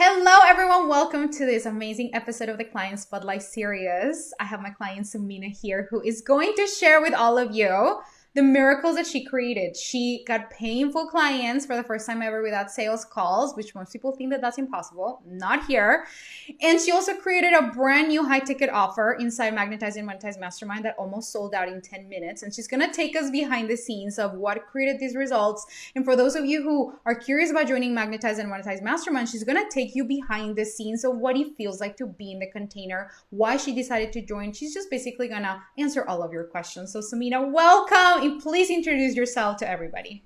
Hello, everyone. Welcome to this amazing episode of the Client Spotlight series. I have my client Sumeena here who is going to share with all of you the miracles that she created. She got painful clients for the first time ever without sales calls, which most people think that that's impossible. Not here. And she also created a brand new high ticket offer inside Magnetize and Monetize Mastermind that almost sold out in 10 minutes. And she's going to take us behind the scenes of what created these results. And for those of you who are curious about joining Magnetize and Monetize Mastermind, she's going to take you behind the scenes of what it feels like to be in the container, why she decided to join. She's just basically going to answer all of your questions. So Sumeena, welcome. And please introduce yourself to everybody.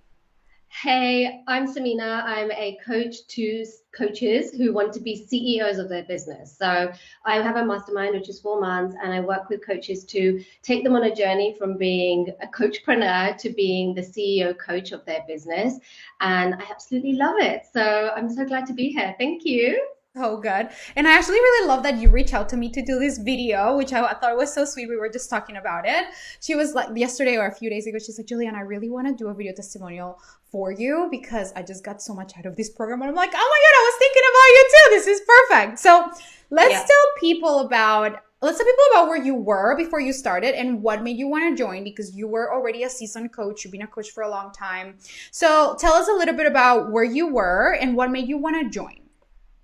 Hey, I'm Sumeena. I'm a coach to coaches who want to be CEOs of their business. So I have a mastermind, which is 4 months, and I work with coaches to take them on a journey from being a coachpreneur to being the CEO coach of their business. And I absolutely love it. So I'm so glad to be here. Thank you. Oh, good. And I actually really love that you reached out to me to do this video, which I thought was so sweet. We were just talking about it. She was like yesterday or a few days ago, she's like, Julian, I really want to do a video testimonial for you because I just got so much out of this program. And I'm like, oh my God, I was thinking about you too. This is perfect. So let's tell people about where you were before you started and what made you want to join, because you were already a seasoned coach. You've been a coach for a long time. So tell us a little bit about where you were and what made you want to join.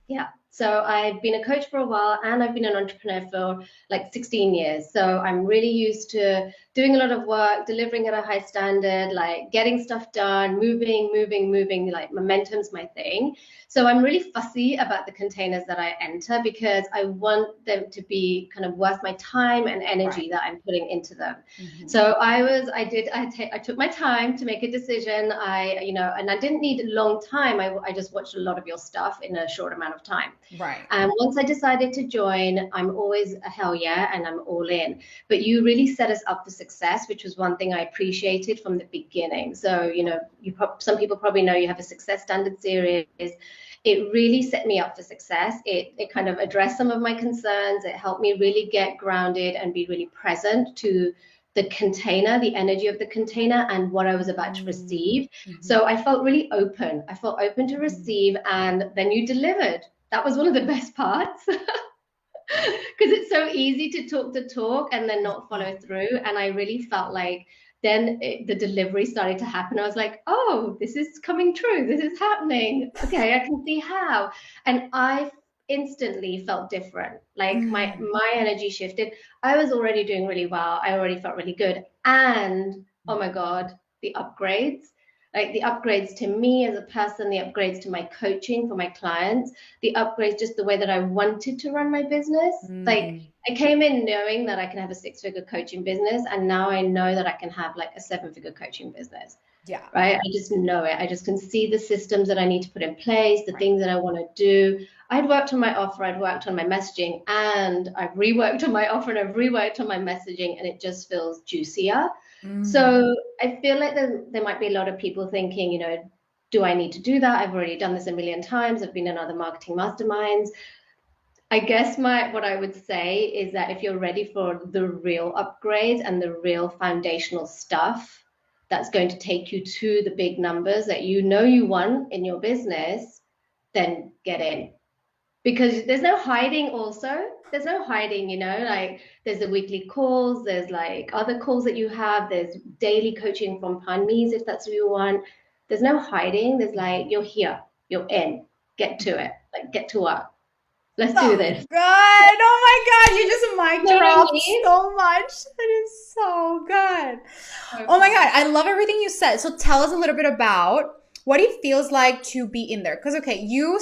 Yeah. So I've been a coach for a while and I've been an entrepreneur for like 16 years. So I'm really used to doing a lot of work, delivering at a high standard, like getting stuff done, moving, like momentum's my thing. So I'm really fussy about the containers that I enter because I want them to be kind of worth my time and energy that I'm putting into them. Mm-hmm. So I took my time to make a decision. And I didn't need a long time. I just watched a lot of your stuff in a short amount of time. Right. And once I decided to join, I'm always a hell yeah, and I'm all in. But you really set us up for success, which was one thing I appreciated from the beginning. So, some people probably know you have a success standard series. It really set me up for success. It kind of addressed some of my concerns. It helped me really get grounded and be really present to the container, the energy of the container, and what I was about to receive. Mm-hmm. So I felt really open. I felt open to receive, and then you delivered. That was one of the best parts because it's so easy to talk the talk and then not follow through. And I really felt like then the delivery started to happen. I was like, oh, this is coming true. This is happening. Okay, I can see how. And I instantly felt different. Like my energy shifted. I was already doing really well. I already felt really good. And oh my God, the upgrades. Like the upgrades to me as a person, the upgrades to my coaching for my clients, the upgrades just the way that I wanted to run my business. Like I came in knowing that I can have a 6-figure coaching business, and now I know that I can have like a 7-figure coaching business. Yeah. Right. I just know it. I just can see the systems that I need to put in place, the things that I want to do. I'd worked on my offer, I'd worked on my messaging, and I've reworked on my offer and I've reworked on my messaging, and it just feels juicier. So I feel like there might be a lot of people thinking, do I need to do that? I've already done this a million times. I've been in other marketing masterminds. I guess what I would say is that if you're ready for the real upgrades and the real foundational stuff that's going to take you to the big numbers that you want in your business, then get in. Because there's no hiding also. There's no hiding, like there's the weekly calls, there's like other calls that you have, there's daily coaching from Panme's if that's what you want. There's no hiding. There's like, you're here, you're in, get to it, like get to work. Let's do this. Good. Oh my God, you just mic dropped so much. That is so good. Okay. Oh my God, I love everything you said. So tell us a little bit about what it feels like to be in there. Because, okay, you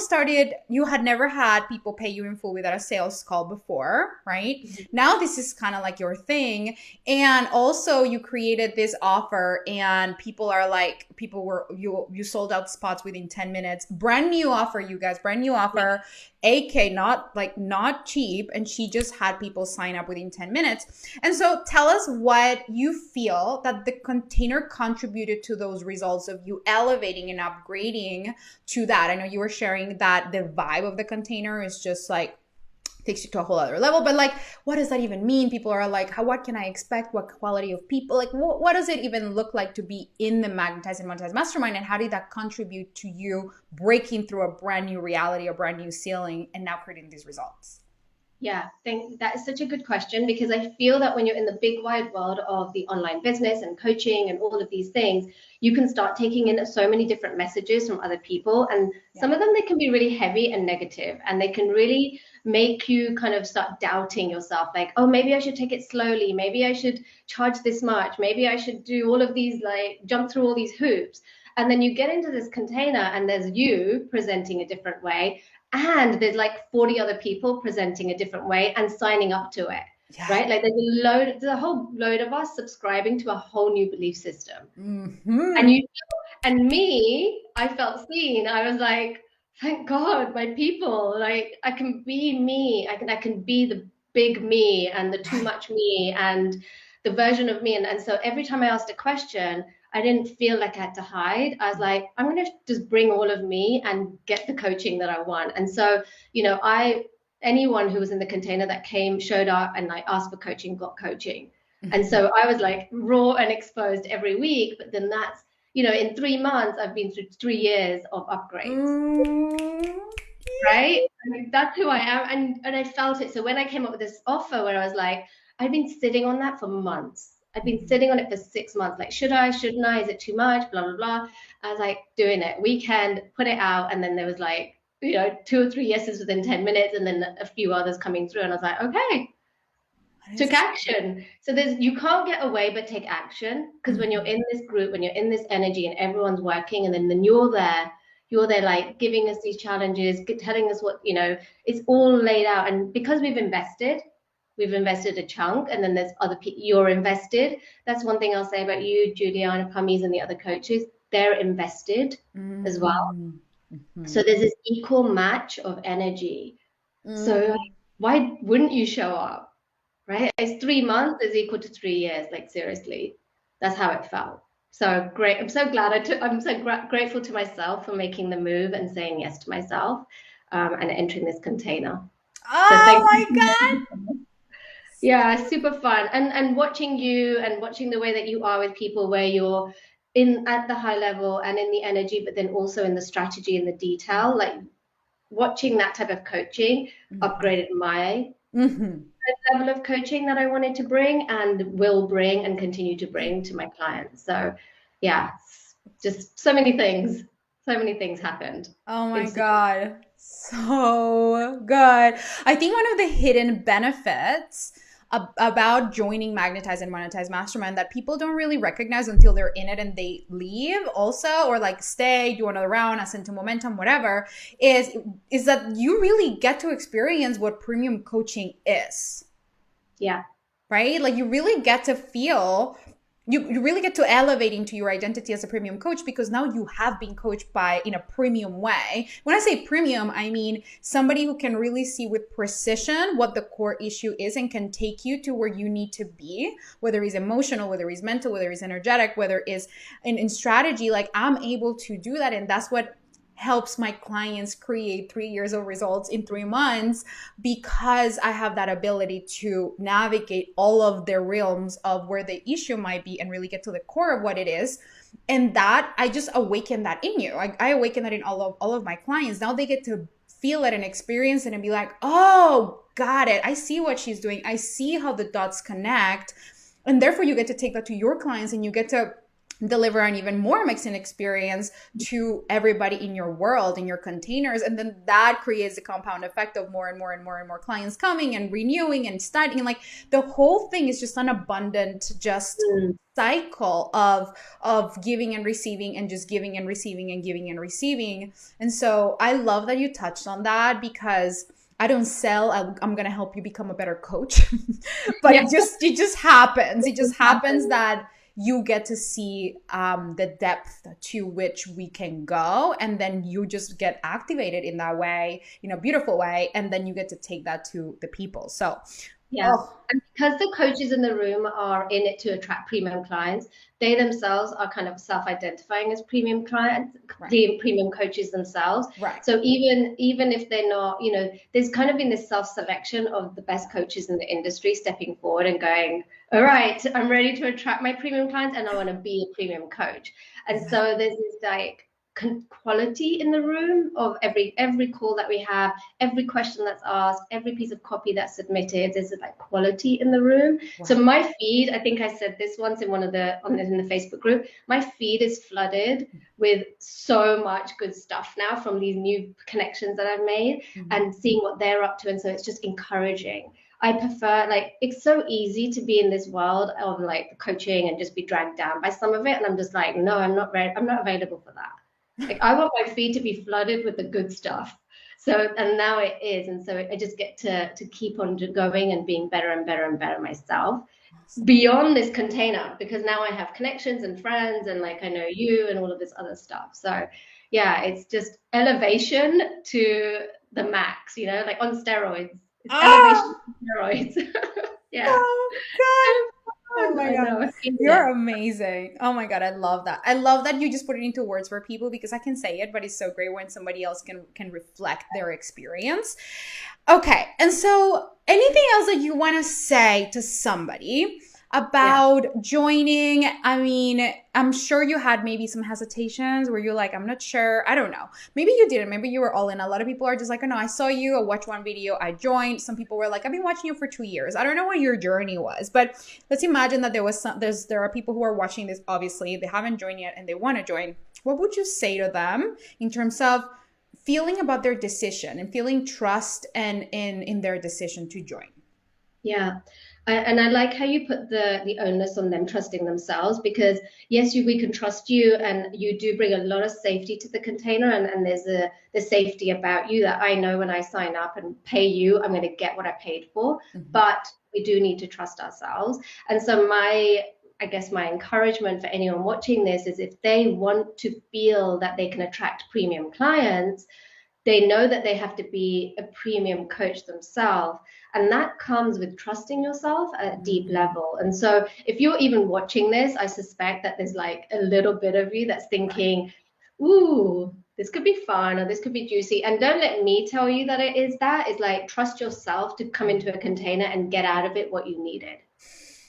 had never had people pay you in full without a sales call before, right? Mm-hmm. Now this is kind of like your thing. And also you created this offer and you sold out spots within 10 minutes. Brand new offer, you guys, brand new offer. AK, not cheap. And she just had people sign up within 10 minutes. And so tell us what you feel that the container contributed to those results of you elevating and upgrading to that. I know you were sharing that the vibe of the container is just like takes you to a whole other level. But like, what does that even mean? People are like, how, what can I expect? What quality of people? Like, what does it even look like to be in the Magnetize and Monetize Mastermind? And how did that contribute to you breaking through a brand new reality, a brand new ceiling, and now creating these results? Yeah, think that is such a good question, because I feel that when you're in the big wide world of the online business and coaching and all of these things, you can start taking in so many different messages from other people. And Yeah. some of them, they can be really heavy and negative, and they can really make you kind of start doubting yourself, like, oh, maybe I should take it slowly. Maybe I should charge this much. Maybe I should do all of these, like jump through all these hoops. And then you get into this container and there's you presenting a different way, and there's like 40 other people presenting a different way and signing up to it, Yeah. right? Like there's a whole load of us subscribing to a whole new belief system. And Mm-hmm. you and me, I felt seen. I was like, thank God, my people, like I can be me. I can be the big me and the too Right. much me and the version of me. And so every time I asked a question, I didn't feel like I had to hide. I was like, I'm gonna just bring all of me and get the coaching that I want. And so, I anyone who was in the container that came, showed up and like asked for coaching, got coaching. And Mm-hmm. so I was like raw and exposed every week. But then that's, in 3 months, I've been through 3 years of upgrades, Mm-hmm. right? I mean, that's who I am. And I felt it. So when I came up with this offer where I was like, I've been sitting on that for months. I've been sitting on it for 6 months. Like, should I, shouldn't I? Is it too much? Blah, blah, blah. I was like doing it weekend, put it out. And then there was like, 2 or 3 yeses within 10 minutes, and then a few others coming through. And I was like, okay, That took is. action. So you can't get away but take action, because when you're Mm-hmm. in this group, when you're in this energy and everyone's working, and then you're there like giving us these challenges, telling us what, it's all laid out. And because we've invested a chunk, and then there's other people, you're invested. That's one thing I'll say about you, Juliana, Pummies, and the other coaches. They're invested as well. Mm-hmm. So there's this equal match of energy. So like, Mm-hmm. why wouldn't you show up? Right? It's 3 months is equal to 3 years. Like seriously, that's how it felt. So great. I'm so glad I'm so grateful to myself for making the move and saying yes to myself, and entering this container. So Oh thank my God. you. Yeah, super fun. And watching you and watching the way that you are with people, where you're in at the high level and in the energy, but then also in the strategy and the detail, like watching that type of coaching upgraded my Mm-hmm. level of coaching that I wanted to bring and will bring and continue to bring to my clients. So, yeah, just so many things happened Oh my instantly. God. So good. I think one of the hidden benefits about joining Magnetize and Monetize Mastermind that people don't really recognize until they're in it and they leave also, or like stay, do another round, ascend to momentum, whatever, is that you really get to experience what premium coaching is, Yeah, right? Like you really get to feel, you really get to elevate into your identity as a premium coach, because now you have been coached by in a premium way. When I say premium, I mean somebody who can really see with precision what the core issue is and can take you to where you need to be, whether it's emotional, whether it's mental, whether it's energetic, whether it's in strategy. Like I'm able to do that, and that's what helps my clients create 3 years of results in 3 months, because I have that ability to navigate all of the realms of where the issue might be and really get to the core of what it is. And that I just awaken that in you. I awaken that in all of my clients. Now they get to feel it and experience it and be like, oh, got it. I see what she's doing. I see how the dots connect. And therefore you get to take that to your clients, and you get to deliver an even more amazing experience to everybody in your world, in your containers. And then that creates a compound effect of more and more and more and more clients coming and renewing and studying. Like the whole thing is just an abundant, just mm, cycle of giving and receiving, and just giving and receiving and giving and receiving. And so I love that you touched on that, because I don't sell. I'm gonna help you become a better coach, but yeah, it just happens. It just it happens happened. that you get to see the depth to which we can go, and then you just get activated in that way, in a beautiful way, and then you get to take that to the people. So Yeah. Oh, And because the coaches in the room are in it to attract premium clients, they themselves are kind of self-identifying as premium clients, right, premium coaches themselves. right. So even if they're not, there's kind of been this self-selection of the best coaches in the industry stepping forward and going, all right, I'm ready to attract my premium clients and I want to be a premium coach. And Yeah. so there's this like quality in the room of every call that we have, every question that's asked, every piece of copy that's submitted. There's like quality in the room. So Wow. my feed, I think I said this once in in the Facebook group, my feed is flooded with so much good stuff now from these new connections that I've made Mhm. and seeing what they're up to. And so it's just encouraging. I prefer, like, it's so easy to be in this world of like coaching and just be dragged down by some of it. And I'm just like, no, I'm not ready. I'm not available for that. Like I want my feed to be flooded with the good stuff. So and now it is, and so I just get to keep on going and being better and better and better myself Awesome. beyond this container because now I have connections and friends and like I know you and all of this other stuff. So yeah, it's just elevation to the max, like on steroids. It's elevation Ah, to steroids. Yeah. oh God. Oh Fun. my I God. know. I've seen it. You're amazing. Oh my God. I love that. I love that you just put it into words for people because I can say it, but it's so great when somebody else can reflect their experience. Okay. And so anything else that you want to say to somebody Yeah. about joining? I mean, I'm sure you had maybe some hesitations where you're like, I'm not sure. I don't know. Maybe you didn't. Maybe you were all in. A lot of people are just like, oh no, I saw you. I watched one video. I joined. Some people were like, I've been watching you for 2 years. I don't know what your journey was, but let's imagine that there are people who are watching this. Obviously, they haven't joined yet and they want to join. What would you say to them in terms of feeling about their decision and feeling trust and in their decision to join? Yeah. And I like how you put the onus on them trusting themselves because yes, we can trust you and you do bring a lot of safety to the container and there's the safety about you that I know when I sign up and pay you, I'm going to get what I paid for. Mhm. But we do need to trust ourselves. And so I guess my encouragement for anyone watching this is if they want to feel that they can attract premium clients, they know that they have to be a premium coach themselves. And that comes with trusting yourself at a deep Mhm. level. And so if you're even watching this, I suspect that there's like a little bit of you that's Right. thinking, ooh, this could be fun or this could be juicy. And don't let me tell you that it is that. It's like trust yourself to come into a container and get out of it what you needed,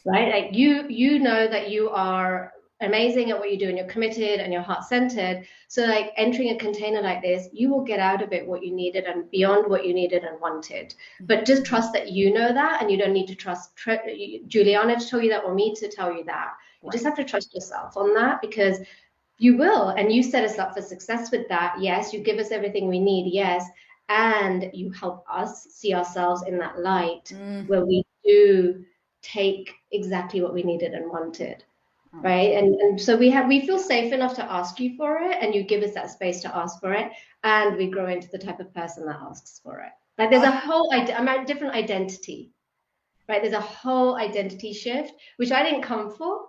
right? Like you know that you are amazing at what you do and you're committed and you're heart centered. So like entering a container like this, you will get out of it what you needed and beyond what you needed and wanted. But just Mhm. trust that you know that, and you don't need to trust Juliana to tell you that or me to tell you that. You just Right. have to trust yourself on that because you will, and you set us up for success with that. Yes, you give us everything we need. Yes, and you help us see ourselves in that light Mm. where we do take exactly what we needed and wanted, Oh, right? And so we feel safe enough to ask you for it, and you give us that space to ask for it, and we grow into the type of person that asks for it. Like there's a oh, whole I'm a different identity, right? There's a whole identity shift, which I didn't come for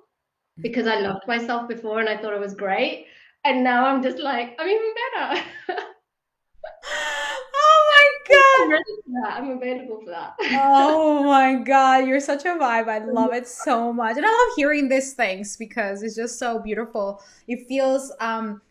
because I loved myself before and I thought it was great. And now I'm just like, I'm even better. oh I'm my God. ready for that. I'm available for that. Oh my God, you're such a vibe. I love it so much. And I love hearing these things because it's just so beautiful. It feels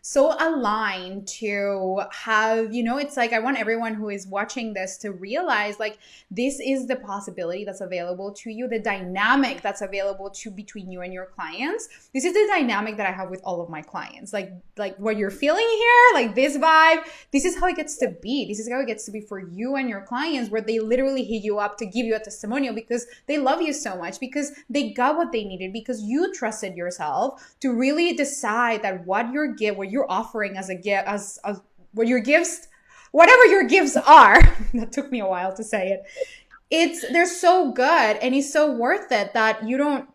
so aligned to have, it's like I want everyone who is watching this to realize like this is the possibility that's available to you, the dynamic that's available to between you and your clients. This is the dynamic that I have with all of my clients. Like what you're feeling here, like this vibe, this is how it gets to be. This is how it gets to be for you and your clients, where they literally hit you up to give you a testimonial because they love you so much, because they got what they needed, because you trusted yourself to really decide that what you're offering as a gift, as what your gifts, whatever your gifts are. That took me a while to say it. They're so good and it's so worth it that you don't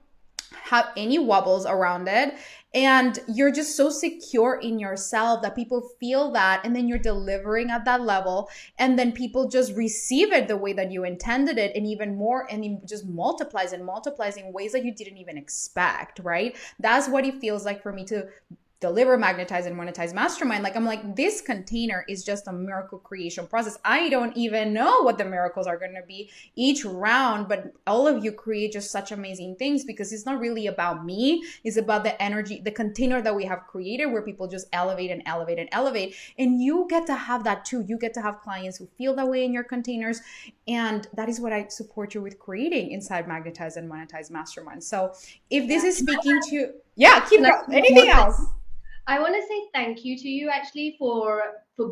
have any wobbles around it, and you're just so secure in yourself that people feel that, and then you're delivering at that level, and then people just receive it the way that you intended it, and even more, and it just multiplies and multiplies in ways that you didn't even expect, right? That's what it feels like for me to deliver, magnetize, and monetize mastermind, like I'm like, this container is just a miracle creation process. I don't even know what the miracles are going to be each round, but all of you create just such amazing things because it's not really about me. It's about the energy, the container that we have created where people just elevate and elevate and elevate. And you get to have that too. You get to have clients who feel that way in your containers. And that is what I support you with creating inside Magnetize and Monetize Mastermind. So if this is speaking to, keep going. Anything else? I want to say thank you to you actually for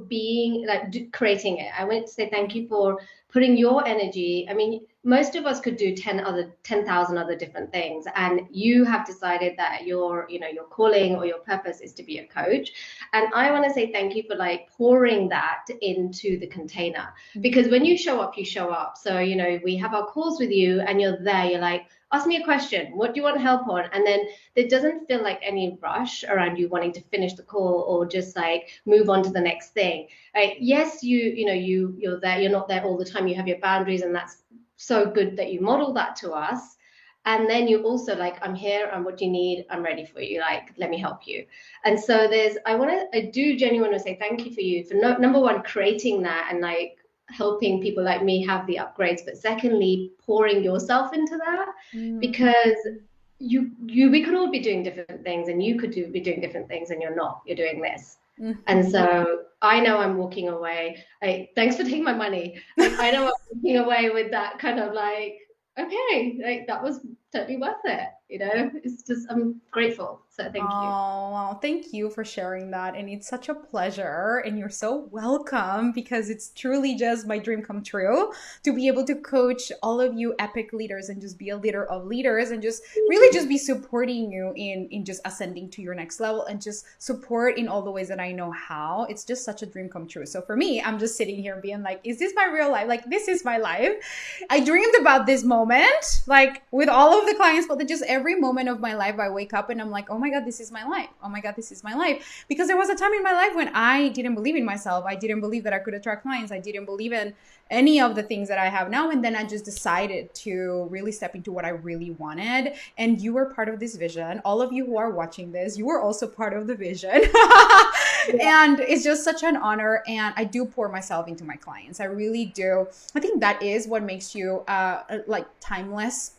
being like creating it. I want to say thank you for putting your energy. I mean, most of us could do 10,000 other different things, and you have decided that your calling or your purpose is to be a coach. And I want to say thank you for like pouring that into the container, because when you show up, you show up. So, we have our calls with you and you're there, you're like, ask me a question. What do you want help on? And then there doesn't feel like any rush around you wanting to finish the call or just like move on to the next thing. Right? Yes, you're there. You're not there all the time. You have your boundaries, and that's so good that you model that to us. And then you also like, I'm here. And what do you need? I'm ready for you. Like, let me help you. And so I do genuinely say thank you for you for number one, creating that and like helping people like me have the upgrades, but secondly, pouring yourself into that, because we could all be doing different things, and you could be doing different things, and you're doing this. And so I know I'm walking away. Thanks for taking my money. I know I'm walking away with that kind of like, okay, like that was totally worth it. It's just, I'm grateful. So thank you. Oh, well, thank you for sharing that. And it's such a pleasure. And you're so welcome, because it's truly just my dream come true to be able to coach all of you epic leaders and just be a leader of leaders and just really just be supporting you in just ascending to your next level and just support in all the ways that I know how. It's just such a dream come true. So for me, I'm just sitting here being like, is this my real life? Like, this is my life. I dreamed about this moment, like with all of the clients, but then just every moment of my life, I wake up and I'm like, oh my God, this is my life. Oh my God, this is my life. Because there was a time in my life when I didn't believe in myself. I didn't believe that I could attract clients. I didn't believe in any of the things that I have now. And then I just decided to really step into what I really wanted. And you were part of this vision. All of you who are watching this, you were also part of the vision. And it's just such an honor. And I do pour myself into my clients. I really do. I think that is what makes you like timeless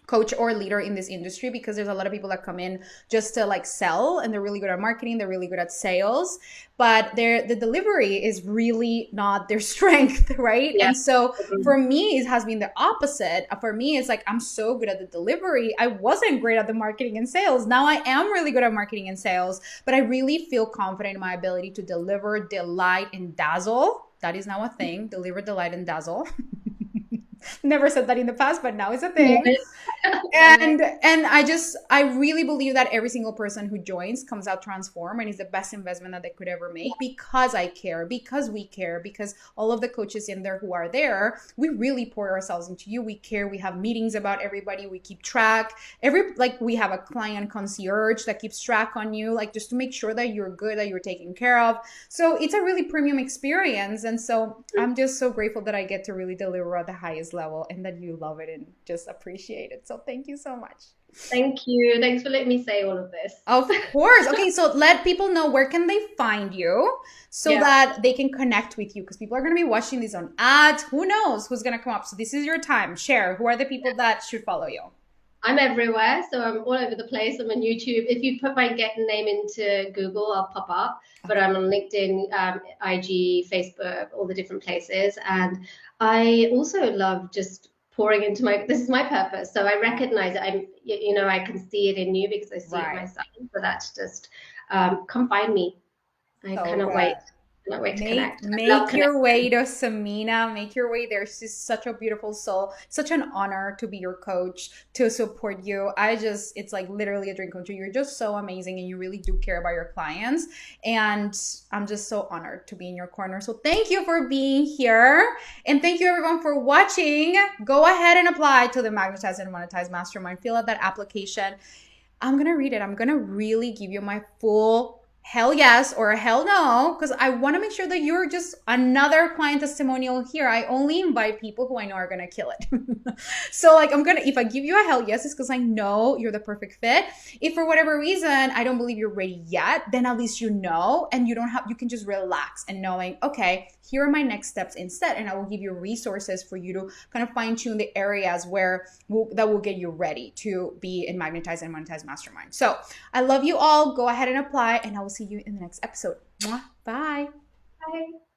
coach or leader in this industry, because there's a lot of people that come in just to like sell, and they're really good at marketing, they're really good at sales, but the delivery is really not their strength, right? Yeah. And so for me, it has been the opposite. For me, it's like, I'm so good at the delivery. I wasn't great at the marketing and sales. Now I am really good at marketing and sales, but I really feel confident in my ability to deliver, delight, and dazzle. That is now a thing. Deliver, delight, and dazzle. Never said that in the past, but now it's a thing. And I really believe that every single person who joins comes out transformed and is the best investment that they could ever make, because I care, because we care, because all of the coaches in there who are there, we really pour ourselves into you. We care. We have meetings about everybody. We keep track. We have a client concierge that keeps track on you, like just to make sure that you're good, that you're taken care of. So it's a really premium experience. And so I'm just so grateful that I get to really deliver at the highest level, and that you love it and just appreciate it. So thank you so much. Thank you. Thanks for letting me say all of this. Of course. Okay, so let people know, where can they find you so that they can connect with you, because people are going to be watching this on ads. Who knows who's going to come up? So this is your time. Share. Who are the people that should follow you? I'm everywhere, so I'm all over the place. I'm on YouTube. If you put my name into Google, I'll pop up. But I'm on LinkedIn, IG, Facebook, all the different places. And I also love just pouring into this is my purpose. So I recognize it. I can see it in you because I see it myself. So that's just, come find me. I cannot wait. To connect. Make your way to Sumeena. Make your way there. She's such a beautiful soul. Such an honor to be your coach, to support you. It's like literally a dream come true. You're just so amazing, and you really do care about your clients. And I'm just so honored to be in your corner. So thank you for being here. And thank you everyone for watching. Go ahead and apply to the Magnetize and Monetize Mastermind. Fill out that application. I'm going to read it. I'm going to really give you my full hell yes or a hell no, because I want to make sure that you're just another client testimonial here. I only invite people who I know are going to kill it. So like if I give you a hell yes, it's because I know you're the perfect fit. If for whatever reason I don't believe you're ready yet, then at least you know, and you can just relax and knowing, okay, here are my next steps instead. And I will give you resources for you to kind of fine tune the areas that will get you ready to be in Magnetize and Monetize Mastermind. So I love you all. Go ahead and apply, and I will see you in the next episode. Mwah. Bye. Bye.